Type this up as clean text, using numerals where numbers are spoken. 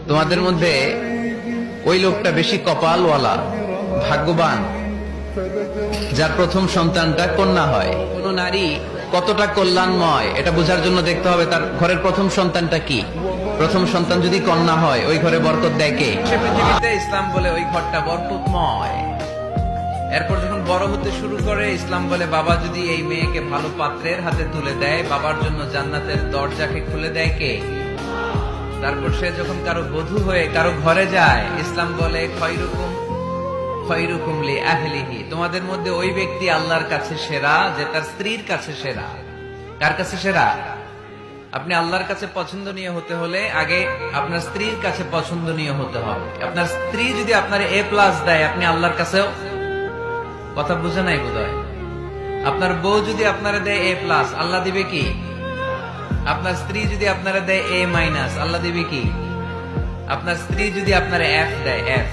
তোমাদের মধ্যে ওই লোকটা বেশি কপালওয়ালা, ভাগ্যবান, যার প্রথম সন্তানটা কন্যা হয়। কোন নারী কতটা কল্যাণময় এটা বোঝার জন্য দেখতে হবে তার ঘরের প্রথম সন্তানটা কি। প্রথম সন্তান যদি কন্যা হয়, ওই ঘরে বরকত দেয় কে? পৃথিবীতে ইসলাম বলে ওই ঘরটা বরকতময়। এরপর যখন বড় হতে শুরু করে, ইসলাম বলে বাবা যদি এই মেয়েকে ভালো পাত্রের হাতে তুলে দেয়, বাবার জন্য জান্নাতের দরজাকে খুলে দেয় কে? তারপর সে যখন কারো বধূ হয়ে কারো ঘরে যায়, ইসলাম বলে খয়রুকুম খয়রুকুম লি আহলিহি, তোমাদের মধ্যে ওই ব্যক্তি আল্লাহর কাছে সেরা যে তার স্ত্রীর কাছে সেরা। কার কাছে সেরা? আপনি আল্লাহর কাছে পছন্দনীয় হতে হলে আগে আপনার স্ত্রীর কাছে পছন্দনীয় হতে হবে। আপনার স্ত্রী যদি আপনার A+ দেয়, আপনি আল্লাহর কাছেও, কথা বুঝে নাই বোধহয়। আপনার বউ যদি আপনারা দেয় A+, আল্লাহ দিবে কি? আপনার স্ত্রী যদি আপনারা দেয় A-, আল্লাহ দিবে কি? আপনার স্ত্রী যদি আপনারা F দেয়, F,